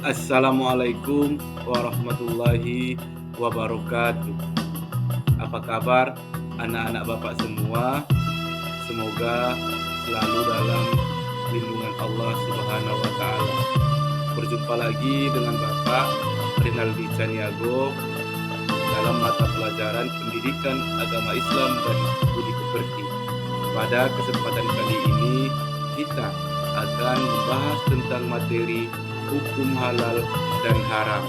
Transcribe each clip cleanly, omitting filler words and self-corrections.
Assalamualaikum warahmatullahi wabarakatuh. Apa kabar anak-anak Bapak semua? Semoga selalu dalam lindungan Allah Subhanahu wa taala. Berjumpa lagi dengan Bapak Rinaldi Caniago dalam mata pelajaran Pendidikan Agama Islam dan Budi Pekerti. Pada kesempatan kali ini kita akan membahas tentang materi hukum halal dan haram.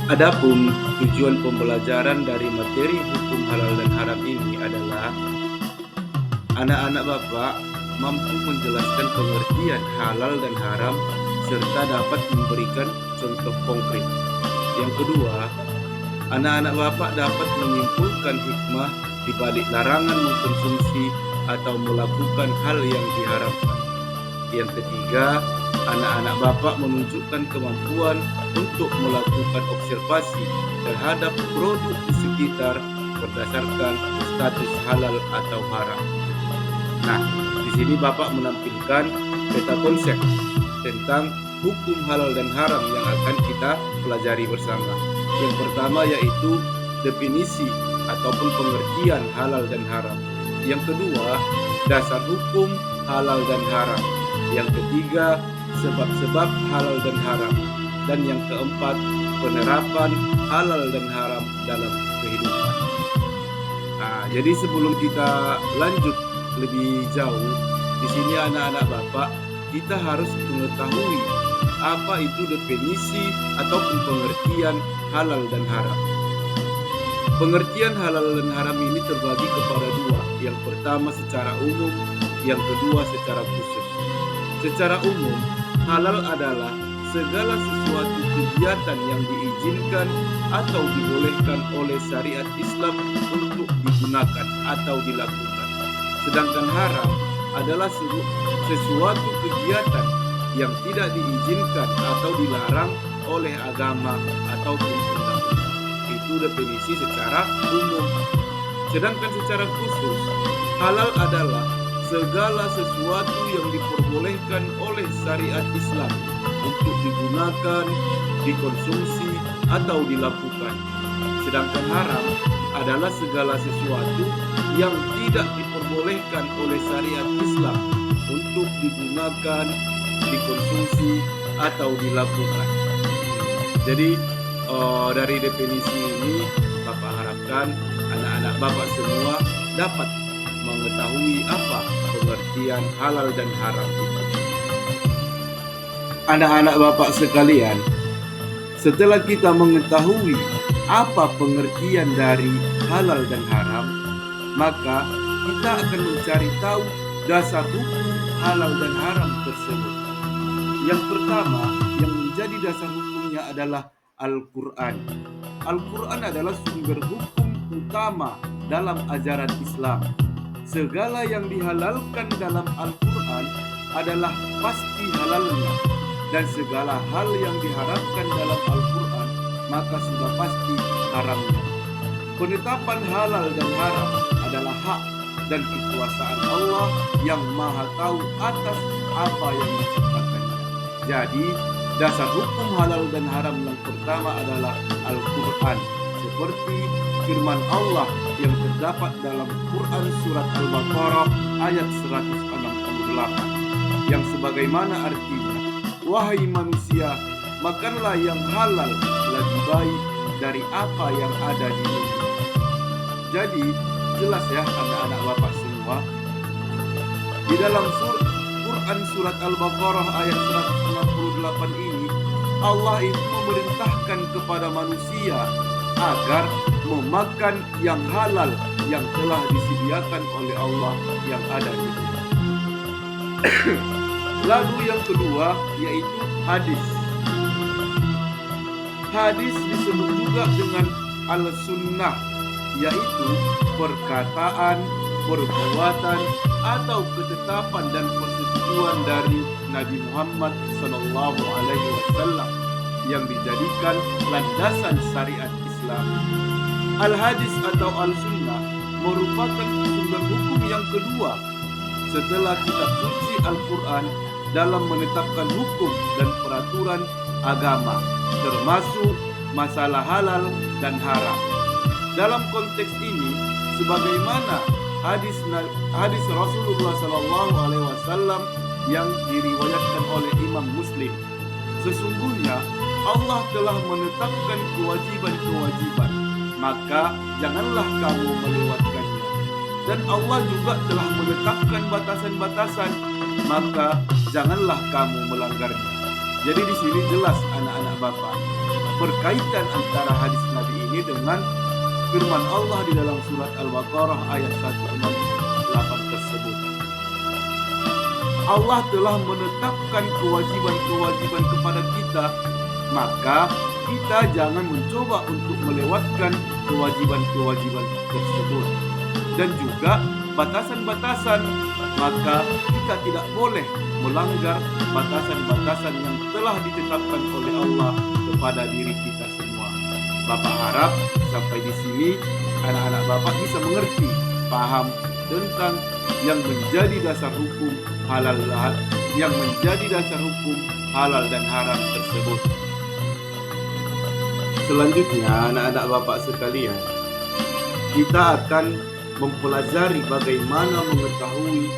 Adapun tujuan pembelajaran dari materi hukum halal dan haram ini adalah anak-anak Bapak mampu menjelaskan pengertian halal dan haram serta dapat memberikan contoh konkret. Yang kedua, anak-anak Bapak dapat menyimpulkan hikmah di balik larangan mengkonsumsi atau melakukan hal yang diharamkan. Yang ketiga, anak-anak Bapak menunjukkan kemampuan untuk melakukan observasi terhadap produk di sekitar berdasarkan status halal atau haram. Nah, di sini Bapak menampilkan peta konsep tentang hukum halal dan haram yang akan kita pelajari bersama. Yang pertama yaitu definisi ataupun pengertian halal dan haram. Yang kedua, dasar hukum halal dan haram. Yang ketiga, sebab-sebab halal dan haram. Dan yang keempat, penerapan halal dan haram dalam kehidupan. Nah, jadi sebelum kita lanjut lebih jauh, di sini anak-anak Bapak, kita harus mengetahui apa itu definisi ataupun pengertian halal dan haram. Pengertian halal dan haram ini terbagi kepada dua. Yang pertama secara umum, yang kedua secara khusus. Secara umum, halal adalah segala sesuatu kegiatan yang diizinkan atau dibolehkan oleh syariat Islam untuk digunakan atau dilakukan. Sedangkan haram adalah sesuatu kegiatan yang tidak diizinkan atau dilarang oleh agama ataupun undang-undang. Itu definisi secara umum. Sedangkan secara khusus, halal adalah segala sesuatu yang diperbolehkan oleh syariat Islam untuk digunakan, dikonsumsi, atau dilakukan. Sedangkan haram adalah segala sesuatu yang tidak diperbolehkan oleh syariat Islam untuk digunakan, dikonsumsi, atau dilakukan. Jadi dari definisi ini Bapak harapkan anak-anak Bapak semua dapat mengetahui apa pengertian halal dan haram itu. Anak-anak Bapak sekalian, setelah kita mengetahui apa pengertian dari halal dan haram, maka kita akan mencari tahu dasar hukum halal dan haram tersebut. Yang pertama, yang menjadi dasar hukumnya adalah Al-Quran. Al-Quran adalah sumber hukum utama dalam ajaran Islam. Segala yang dihalalkan dalam Al-Quran adalah pasti halalnya, dan segala hal yang diharamkan dalam Al-Quran maka sudah pasti haramnya. Penetapan halal dan haram adalah hak dan kekuasaan Allah yang Maha Tahu atas apa yang diciptakannya. Jadi, dasar hukum halal dan haram yang pertama adalah Al-Quran, seperti firman Allah yang terdapat dalam Quran surat Al-Baqarah ayat 168 yang sebagaimana artinya, wahai manusia, makanlah yang halal lebih baik dari apa yang ada di bumi. Jadi jelas ya anak-anak Bapak semua, di dalam Quran surat Al-Baqarah ayat 168 ini Allah itu memerintahkan kepada manusia agar memakan yang halal yang telah disediakan oleh Allah yang ada di bumi. Lalu yang kedua yaitu hadis. Hadis disebut juga dengan al-sunnah, yaitu perkataan, perbuatan, atau ketetapan dan persetujuan dari Nabi Muhammad SAW yang dijadikan landasan syariat Islam. Al-hadis atau al-sunnah merupakan sumber hukum yang kedua setelah kitab suci Al-Quran dalam menetapkan hukum dan peraturan agama, termasuk masalah halal dan haram. Dalam konteks ini, sebagaimana hadis Rasulullah SAW yang diriwayatkan oleh Imam Muslim, sesungguhnya Allah telah menetapkan kewajiban-kewajiban, maka janganlah kamu melewatkannya. Dan Allah juga telah menetapkan batasan-batasan, maka janganlah kamu melanggarnya. Jadi di sini jelas anak-anak Bapak, berkaitan antara hadis Nabi ini dengan firman Allah di dalam surat Al-Baqarah ayat 168 tersebut. Allah telah menetapkan kewajiban-kewajiban kepada kita, maka kita jangan mencoba untuk melewatkan kewajiban-kewajiban tersebut. Dan juga batasan-batasan, maka kita tidak boleh melanggar batasan-batasan yang telah ditetapkan oleh Allah kepada diri kita semua. Bapak harap sampai di sini anak-anak Bapak bisa mengerti, paham tentang yang menjadi dasar hukum halal dan haram tersebut. Selanjutnya anak-anak Bapak sekalian, kita akan mempelajari bagaimana mengetahui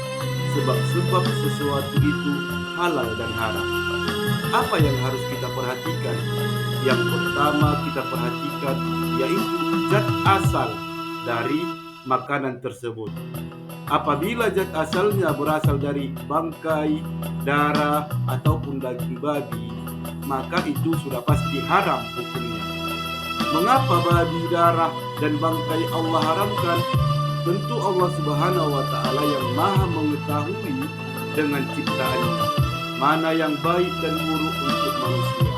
sebab-sebab sesuatu itu halal dan haram. Apa yang harus kita perhatikan? Yang pertama kita perhatikan yaitu zat asal dari makanan tersebut. Apabila zat asalnya berasal dari bangkai, darah, ataupun daging babi, maka itu sudah pasti haram hukumnya. Mengapa babi, darah, dan bangkai Allah haramkan? Tentu Allah Subhanahu wa Ta'ala yang Maha mengetahui dengan ciptaannya mana yang baik dan buruk untuk manusia.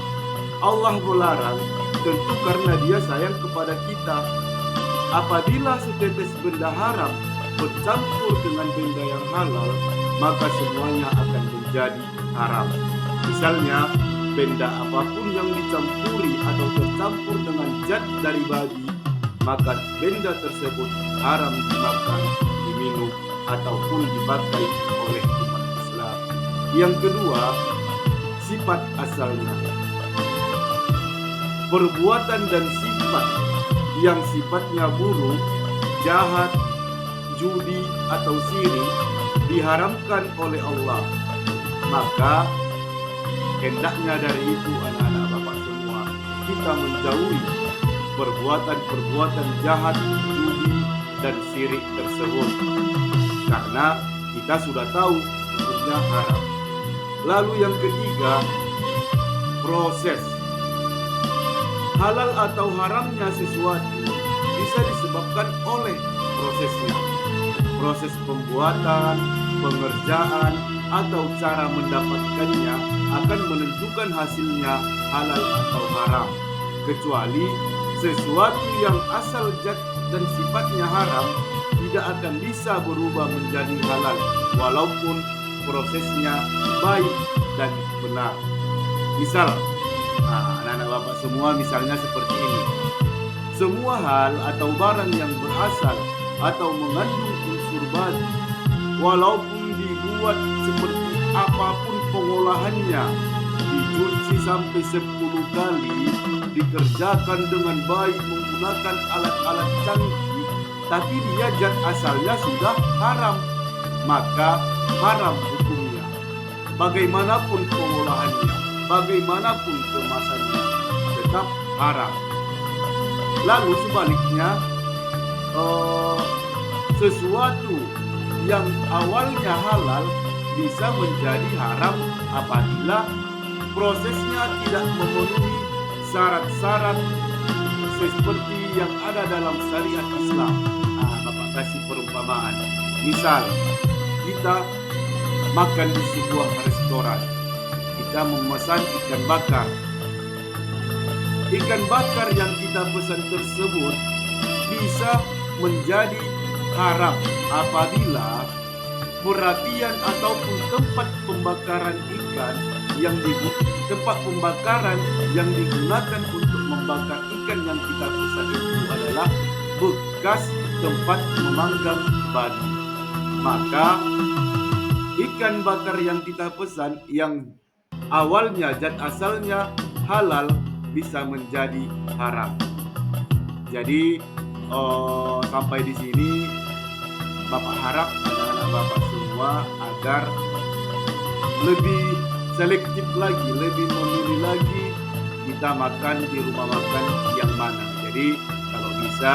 Allah melarang tentu karena Dia sayang kepada kita. Apabila setetes benda haram bercampur dengan benda yang halal, maka semuanya akan menjadi haram. Misalnya, benda apapun yang dicampuri atau tercampur dengan zat dari babi, maka benda tersebut haram dimakan, diminum, ataupun dipakai oleh umat Islam. Yang kedua, sifat asalnya. Perbuatan dan sifat yang sifatnya buruk, jahat, judi, atau syirik diharamkan oleh Allah. Maka hendaknya dari itu anak-anak Bapak semua, kita menjauhi perbuatan-perbuatan jahat, judi, dan syirik tersebut, karena kita sudah tahu hukumnya haram. Lalu yang ketiga, proses. Halal atau haramnya sesuatu bisa disebabkan oleh prosesnya. Proses pembuatan, pengerjaan, atau cara mendapatkannya akan menentukan hasilnya halal atau haram. Kecuali sesuatu yang asal zat dan sifatnya haram tidak akan bisa berubah menjadi halal walaupun prosesnya baik dan benar. Misal, anak-anak Bapak semua, misalnya seperti ini. Semua hal atau barang yang berasal atau mengandung unsur babi, walaupun dibuat seperti apapun pengolahannya, dicuci sampai 10 kali, dikerjakan dengan baik menggunakan alat-alat canggih, tapi dia zat asalnya sudah haram, maka haram hukumnya. Bagaimanapun pengolahannya, bagaimanapun kemasannya, tetap haram. Lalu sebaliknya, sesuatu yang awalnya halal bisa menjadi haram apabila prosesnya tidak memenuhi syarat-syarat seperti yang ada dalam syariat Islam. Bapak kasih perumpamaan. Misal, kita makan di sebuah restoran, kita memesan ikan bakar. Ikan bakar yang kita pesan tersebut bisa menjadi haram apabila perapian ataupun tempat pembakaran ikan tempat pembakaran yang digunakan untuk membakar ikan yang kita pesan itu adalah bekas tempat memanggang babi. Maka ikan bakar yang kita pesan yang awalnya zat asalnya halal bisa menjadi haram. Jadi sampai di sini Bapak harap anak-anak Bapak semua agar lebih selektif lagi, lebih memilih lagi kita makan di rumah makan yang mana. Jadi kalau bisa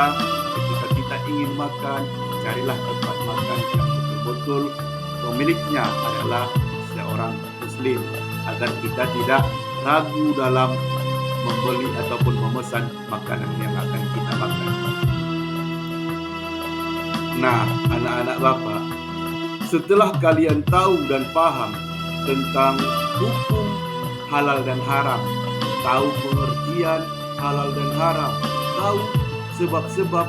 ketika kita ingin makan, carilah tempat makan yang betul-betul pemiliknya adalah seorang muslim, agar kita tidak ragu dalam membeli ataupun memesan makanan yang akan kita makan. Nah, anak-anak Bapak, setelah kalian tahu dan paham tentang hukum halal dan haram, tahu pengertian halal dan haram, tahu sebab-sebab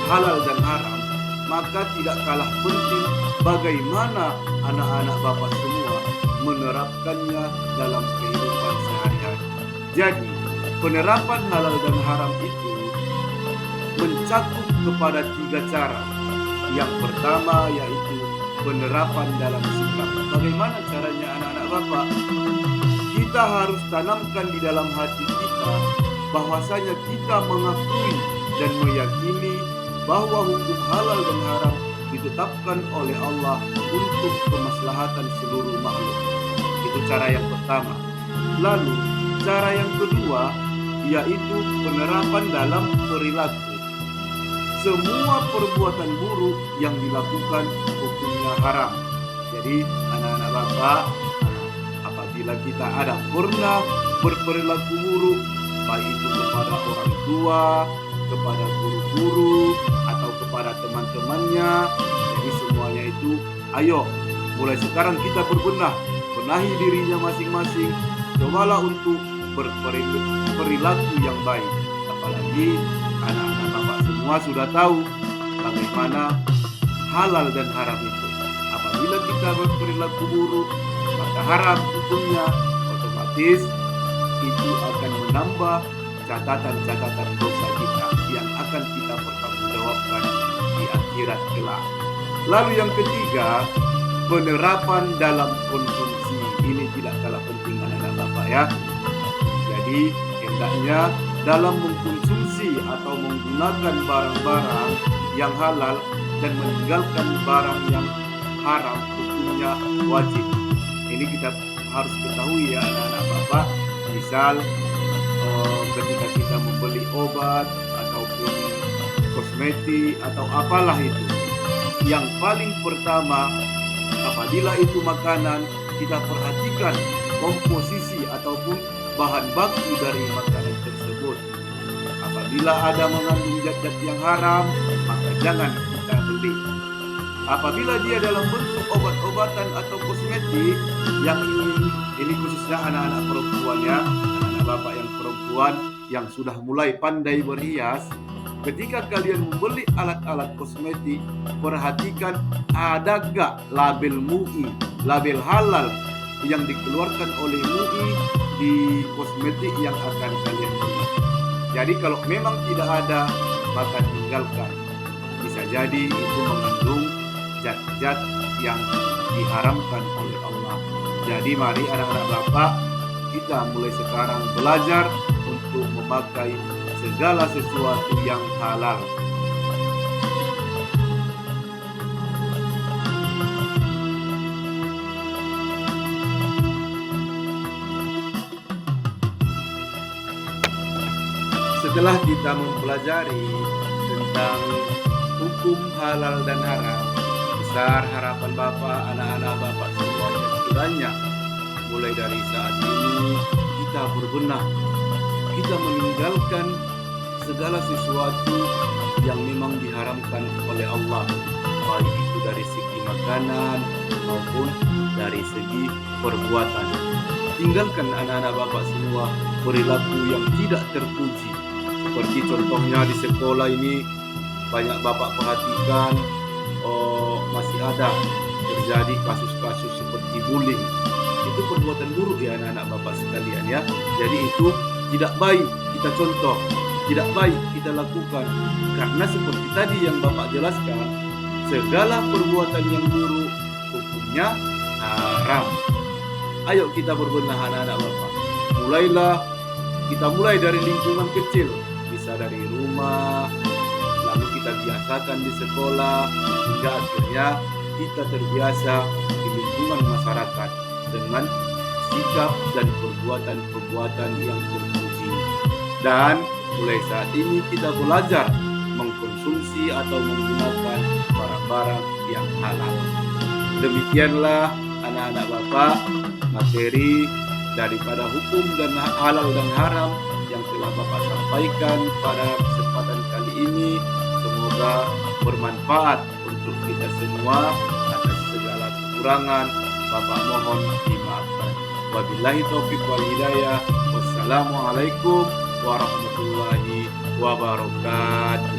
halal dan haram, maka tidak kalah penting bagaimana anak-anak Bapak semua menerapkannya dalam kehidupan sehari-hari. Jadi, penerapan halal dan haram itu mencakup kepada 3 cara. Yang pertama yaitu penerapan dalam sikap. Bagaimana caranya anak-anak Bapak? Kita harus tanamkan di dalam hati kita bahwasanya kita mengakui dan meyakini bahwa hukum halal dan haram ditetapkan oleh Allah untuk kemaslahatan seluruh makhluk. Itu cara yang pertama. Lalu, cara yang kedua yaitu penerapan dalam perilaku. Semua perbuatan buruk yang dilakukan hukumnya haram. Jadi anak-anak Bapak, apabila kita ada pernah berperilaku buruk, baik itu kepada orang tua, kepada guru-guru, atau kepada teman-temannya, jadi semuanya itu, ayo mulai sekarang kita berbenah, benahi dirinya masing-masing, cobalah untuk berperilaku yang baik. Apalagi anak-anak Bapak semua sudah tahu bagaimana halal dan haram itu. Apabila kita berperilaku buruk, maka haram hukumnya otomatis itu akan menambah catatan-catatan dosa kita yang akan kita pertanggungjawabkan di akhirat kelak. Lalu yang ketiga, penerapan dalam konsumsi. Ini tidak kalah penting anak-anak Bapak ya. Jadi hendaknya dalam mengkonsumsi atau menggunakan barang-barang yang halal dan meninggalkan barang yang haram hukumnya wajib. Ini kita harus ketahui ya anak-anak Bapak. Misal ketika kita membeli obat ataupun kosmetik atau apalah itu, yang paling pertama apabila itu makanan, kita perhatikan komposisi ataupun bahan baku dari makanan tersebut. Apabila ada mengandung zat-zat yang haram, maka jangan kita beli. Apabila dia dalam bentuk obat-obatan atau kosmetik yang ini khususnya anak-anak perempuan ya, anak-anak Bapak yang perempuan yang sudah mulai pandai berhias, ketika kalian membeli alat-alat kosmetik, perhatikan ada gak label MUI, label halal yang dikeluarkan oleh MUI di kosmetik yang akan kalian beli. Jadi kalau memang tidak ada, maka tinggalkan. Bisa jadi itu mengandung zat-zat yang diharamkan oleh Allah. Jadi mari anak-anak Bapak, kita mulai sekarang belajar untuk memakai segala sesuatu yang halal. Setelah kita mempelajari tentang hukum halal dan haram, besar harapan Bapak, anak-anak Bapak semuanya kiranya mulai dari saat ini kita berbenah, kita meninggalkan segala sesuatu yang memang diharamkan oleh Allah, baik itu dari segi makanan maupun dari segi perbuatan. Tinggalkan anak-anak Bapak semua perilaku yang tidak terpuji. Seperti contohnya di sekolah ini banyak Bapak perhatikan masih ada terjadi kasus-kasus seperti bullying. Itu perbuatan buruk ya anak-anak Bapak sekalian ya. Jadi itu tidak baik kita contoh, tidak baik kita lakukan. Karena seperti tadi yang Bapak jelaskan, segala perbuatan yang buruk hukum hukumnya haram. Ayo kita berbenah anak-anak Bapak. Kita mulai dari lingkungan kecil, bisa dari rumah, lalu kita biasakan di sekolah, hingga akhirnya kita terbiasa di lingkungan masyarakat dengan sikap dan perbuatan-perbuatan yang terpuji. Dan mulai saat ini kita belajar mengkonsumsi atau menggunakan barang-barang yang halal. Demikianlah anak-anak Bapak materi daripada hukum dan halal dan haram yang telah Bapak sampaikan pada kesempatan kali ini. Semoga bermanfaat untuk kita semua. Atas segala kekurangan Bapak mohon dimaafkan. Wabillahi taufiq wal hidayah. Wassalamualaikum warahmatullahi wabarakatuh.